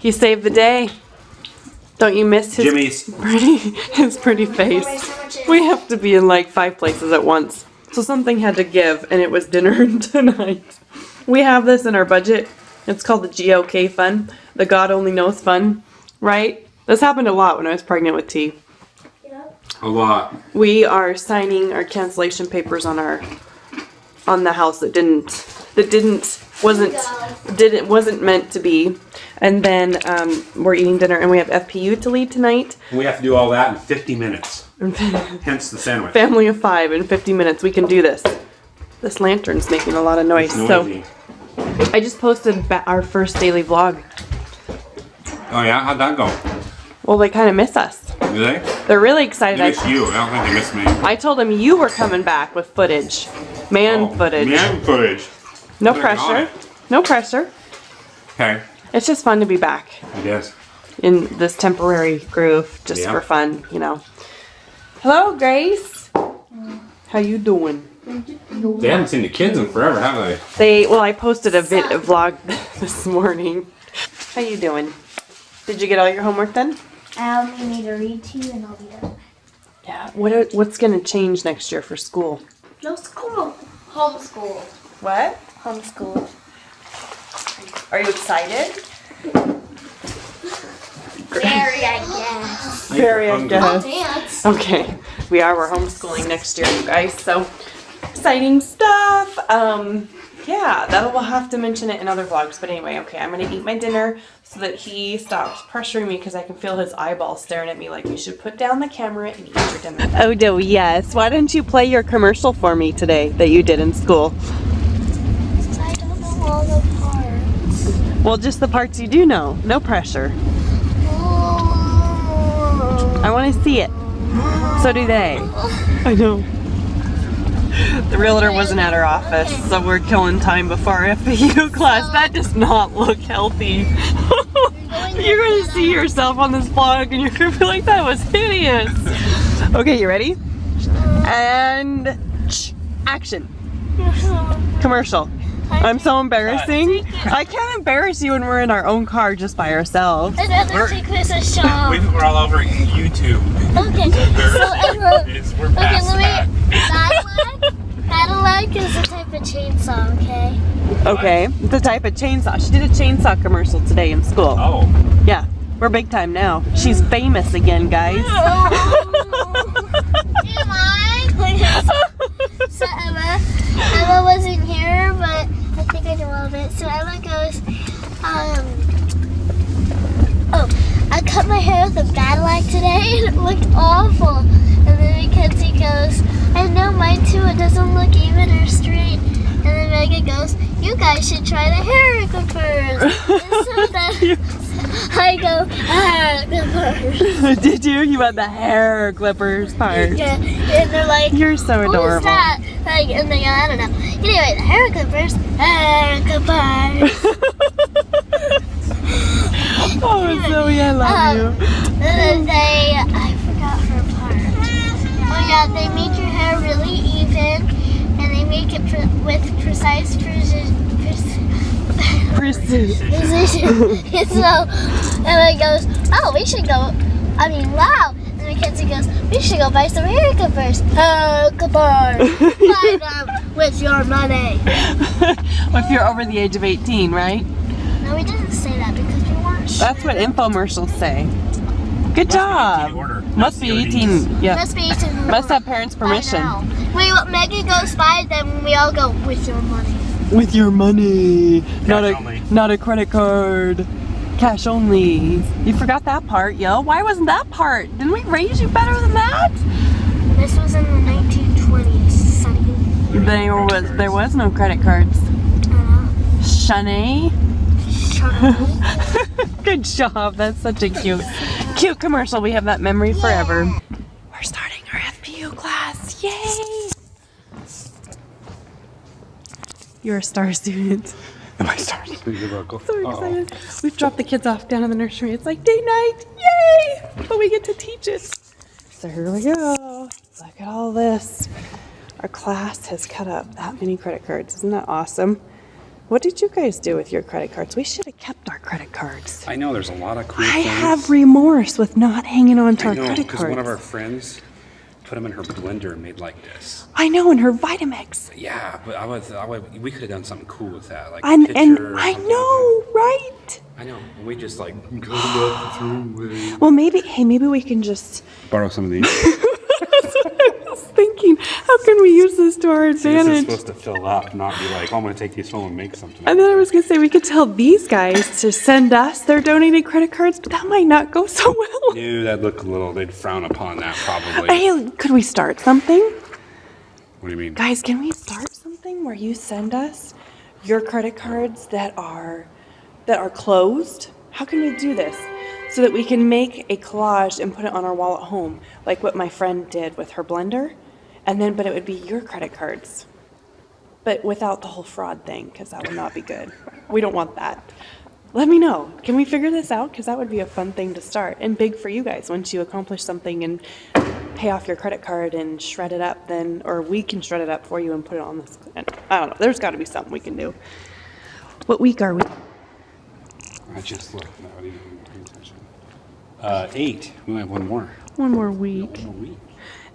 He saved the day. Don't you miss his pretty face? We have to be in like 5 places at once. So something had to give, and it was dinner tonight. We have this in our budget. It's called the GOK fund, the God Only Knows fund, right? This happened a lot when I was pregnant with T. A lot. We are signing our cancellation papers on the house that wasn't meant to be, and then we're eating dinner, and we have FPU to lead tonight. We have to do all that in 50 minutes. Hence the sandwich. Family of 5 in 50 minutes. We can do this. This lantern's making a lot of noise. So I just posted our first daily vlog. Oh yeah, how'd that go? Well, they kind of miss us. Do they? They're really excited. They miss you. I don't think they miss me. I told them you were coming back with footage. Footage. Man footage. No pressure. No pressure. Okay. It's just fun to be back. It is. In this temporary groove, just for fun, you know. Hello, Grace. How you doing? They haven't seen the kids in forever, have they? Well, I posted a vlog this morning. How you doing? Did you get all your homework done? I only need to read to you and I'll be done. Yeah. What's going to change next year for school? No school. Homeschool. What? Homeschool. Are you excited? Very, I guess. Very, I guess. Dance. Okay. We're homeschooling next year, you guys. So, exciting stuff. Yeah, we'll have to mention it in other vlogs. But anyway, okay, I'm going to eat my dinner so that he stops pressuring me because I can feel his eyeballs staring at me like you should put down the camera and eat your dinner. Oh, no, yes. Why didn't you play your commercial for me today that you did in school? I don't know all the parts. Well, just the parts you do know. No pressure. I want to see it. So do they. I know. The realtor wasn't at her office, so we're killing time before our FPU class. That does not look healthy. You're going to see yourself on this vlog and you're going to be like, that was hideous. Okay, you ready? And action. Commercial. I'm so embarrassing. I can't embarrass you when we're in our own car just by ourselves. I'd rather take this a show. We're all over YouTube. Okay, so We're past that. Cadillac is a type of chainsaw, okay? Okay, the type of chainsaw. She did a chainsaw commercial today in school. Oh. Yeah, we're big time now. She's famous again, guys. Am I? So Emma wasn't here, but I think I know all of it. So Emma goes, I cut my hair with a Cadillac today and it looked awful. And then Mackenzie goes, I know mine too, it doesn't look even or straight. And then Megan goes, you guys should try the hair clippers. And so then I go, hair clippers. Did you? You had the hair clippers part. Yeah, and they're like, you're so adorable. Who's that? Like, and they go, I don't know. Anyway, the hair clippers, hair clippers. Oh, Zoe, I love you. And then I forgot her part. Oh yeah, they make your hair really even, and they make it with precise precision. And so Emma goes, oh, we should go. Wow. And Mackenzie goes, we should go buy some hair clippers. Hair clippers. Buy them with your money. If you're over the age of 18, right? No, we didn't say that because we weren't sure. That's what infomercials say. Good job. Must be 18. Yeah. Must be 18. Must have parents' permission. Megan goes buy them, we all go with your money. With your money. Only. Not a credit card. Cash only. You forgot that part, yo. Why wasn't that part? Didn't we raise you better than that? This was in the 1920s, Sonny. There was no credit cards. Shanae. Good job. That's such a cute commercial. We have that memory forever. We're starting our FPU class. Yay! You're a star student. Am I star student? You're welcome. So excited. We've dropped the kids off down in the nursery. It's like day night. Yay! But we get to teach it. So here we go. Look at all this. Our class has cut up that many credit cards. Isn't that awesome? What did you guys do with your credit cards? We should have kept our credit cards. I know there's a lot of cool I things. have remorse with not hanging on to our I know, credit because cards. one of our friends put them in her blender and made like this. I know, and her Vitamix. Yeah, but we could have done something cool with that, like And a picture or I something know, like right? that. I know. We just like cut them up and threw them away. Well, maybe we can just Borrow some of these. That's what I was thinking. How can we use this to our This is advantage? supposed to fill up, not be like, oh, I'm going to take these home and make something. And then I was going to say we could tell these guys to send us their donated credit cards, but that might not go so well. No, that'd look a little, they'd frown upon that probably. Hey, could we start something? What do you mean? Guys, can we start something where you send us your credit cards that are closed? How can we do this? So that we can make a collage and put it on our wall at home, like what my friend did with her blender, but it would be your credit cards, but without the whole fraud thing, because that would not be good. We don't want that. Let me know. Can we figure this out? Because that would be a fun thing to start, and big for you guys. Once you accomplish something and pay off your credit card and shred it up, or we can shred it up for you and put it on this. I don't know. There's got to be something we can do. What week are we? I just looked. No, I didn't even pay attention. 8. We might have one more. One more week. One more week.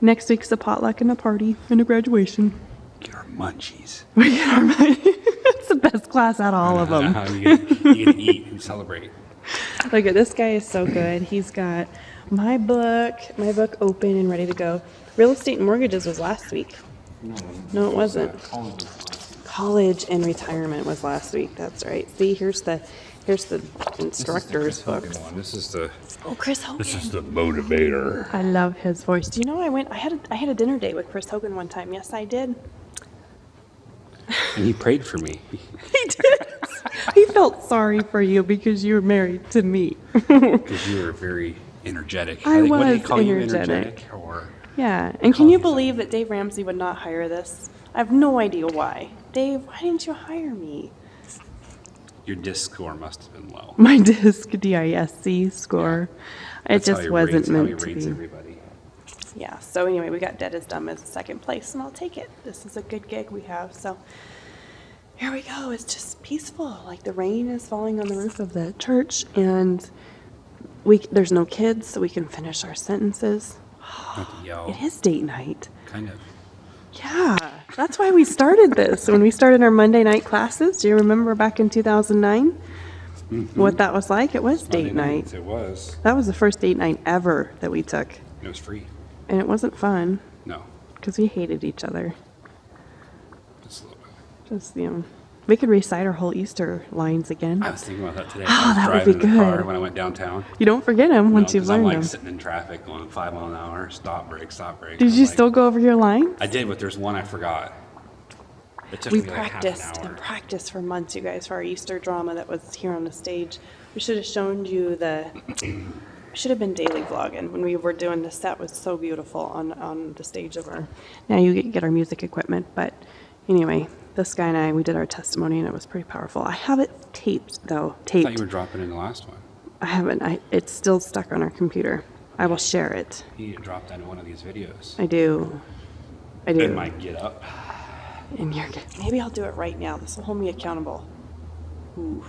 Next week's a potluck and a party and a graduation. Get our munchies. We get our money. It's the best class out of all of them. You get to eat and celebrate. Look at this guy is so good. He's got my book open and ready to go. Real estate and mortgages was last week. No, it wasn't. College and retirement was last week. That's right. See, here's the instructor's book. This is the Chris Hogan. This is the motivator. I love his voice. Do you know I had a dinner date with Chris Hogan one time. Yes, I did. And he prayed for me. He did. He felt sorry for you because you were married to me. Because you were very energetic. I think, was what do they call you, energetic. Or Yeah, and can you believe that Dave Ramsey would not hire this? I have no idea why. Dave, why didn't you hire me? your disc score must have been low. My disc, DISC score. It That's how just he wasn't rates, how he meant to rates be. everybody. Yeah, so anyway, we got Dead as Dumb as second place, and I'll take it. This is a good gig we have, so here we go. It's just peaceful. Like the rain is falling on the roof of the church, and there's no kids, so we can finish our sentences. Not to yell. It is date night. Kind of. Yeah, that's why we started this. When we started our Monday night classes, do you remember back in 2009 what that was like? It was date Monday night. nights, it was. That was the first date night ever that we took, It was free. and it wasn't fun No. because we hated each other. Just a little bit. Just, we could recite our whole Easter lines again. I was thinking about that today. Oh, I was that would driving be in the car good. when I went downtown. You don't forget them once you've 'Cause I'm learned like them. sitting in traffic going 5 miles an hour, stop, brake, stop, brake. Did I'm you like- still go over your lines? I did, but there's one I forgot. It took We me like half practiced an hour. and practiced for months, you guys, for our Easter drama that was here on the stage. We should have shown you should have been daily vlogging when we were doing the set. Was so beautiful on the stage of our. Now you get our music equipment, but anyway, this guy and we did our testimony and it was pretty powerful. I have it taped though. I thought Taped. you were dropping in the last one. I haven't. It's still stuck on our computer. I will share it. You need to drop that in one of these videos. I do. It might get up. And maybe I'll do it right now. This will hold me accountable. Ooh.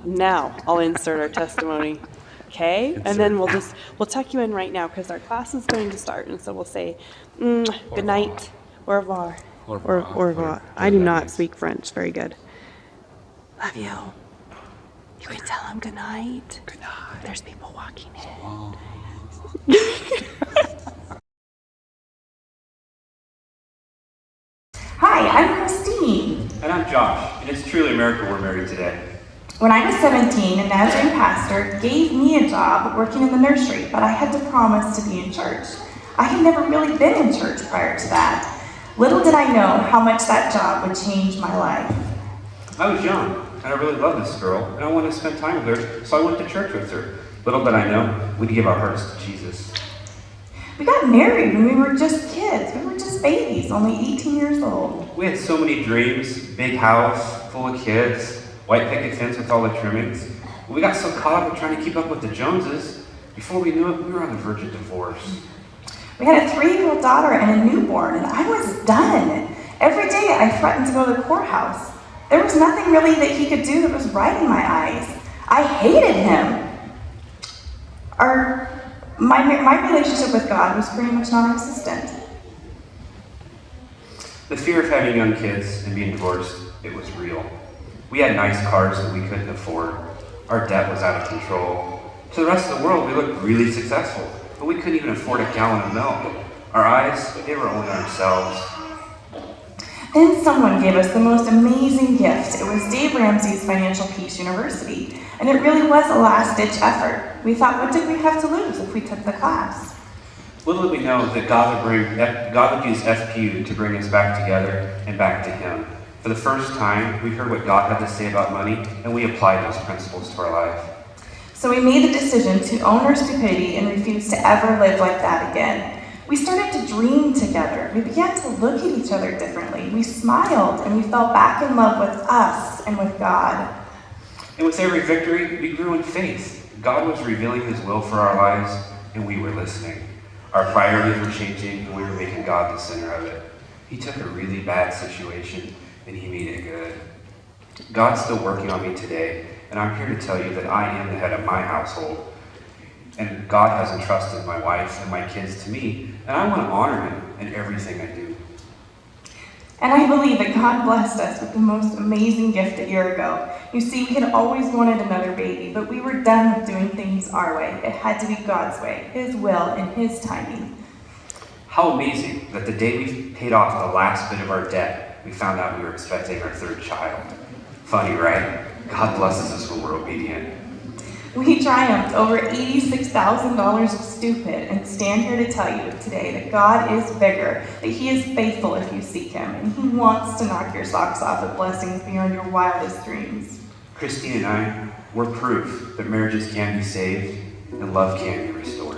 Now I'll insert our testimony. Okay? And then we'll tuck you in right now because our class is going to start. And so we'll say, good night, au revoir. Au revoir. Au revoir. I do not speak French. Very good. Love you. You can tell them good night. Good night. There's people walking in. Oh. Hi, I'm Christine. And I'm Josh, and it's truly a miracle we're married today. When I was 17, a Nazarene pastor gave me a job working in the nursery, but I had to promise to be in church. I had never really been in church prior to that. Little did I know how much that job would change my life. I was young, and I really loved this girl, and I wanted to spend time with her, so I went to church with her. Little did I know, we'd give our hearts to Jesus. We got married when we were just kids. We were just babies, only 18 years old. We had so many dreams, big house, full of kids, white picket fence with all the trimmings. We got so caught up in trying to keep up with the Joneses, before we knew it, we were on the verge of divorce. We had a 3-year-old daughter and a newborn, and I was done. Every day I threatened to go to the courthouse. There was nothing really that he could do that was right in my eyes. I hated him. My relationship with God was pretty much non-existent. The fear of having young kids and being divorced, it was real. We had nice cars that we couldn't afford. Our debt was out of control. To the rest of the world, we looked really successful, but we couldn't even afford a gallon of milk. Our eyes, they were only on ourselves. Then someone gave us the most amazing gift. It was Dave Ramsey's Financial Peace University, and it really was a last-ditch effort. We thought, what did we have to lose if we took the class? Little did we know that God would use FPU to bring us back together and back to Him. For the first time, we heard what God had to say about money, and we applied those principles to our life. So we made the decision to own our stupidity and refuse to ever live like that again. We started to dream together. We began to look at each other differently. We smiled, and we fell back in love with us and with God. And with every victory, we grew in faith. God was revealing His will for our lives, and we were listening. Our priorities were changing, and we were making God the center of it. He took a really bad situation, and He made it good. God's still working on me today, and I'm here to tell you that I am the head of my household. And God has entrusted my wife and my kids to me, and I want to honor Him in everything I do. And I believe that God blessed us with the most amazing gift a year ago. You see, we had always wanted another baby, but we were done with doing things our way. It had to be God's way, His will, and His timing. How amazing that the day we paid off the last bit of our debt, we found out we were expecting our third child. Funny, right? God blesses us when we're obedient. We triumphed over $86,000 of stupid and stand here to tell you today that God is bigger, that He is faithful if you seek Him, and He wants to knock your socks off with blessings beyond your wildest dreams. Christine and I, we're proof that marriages can be saved and love can be restored.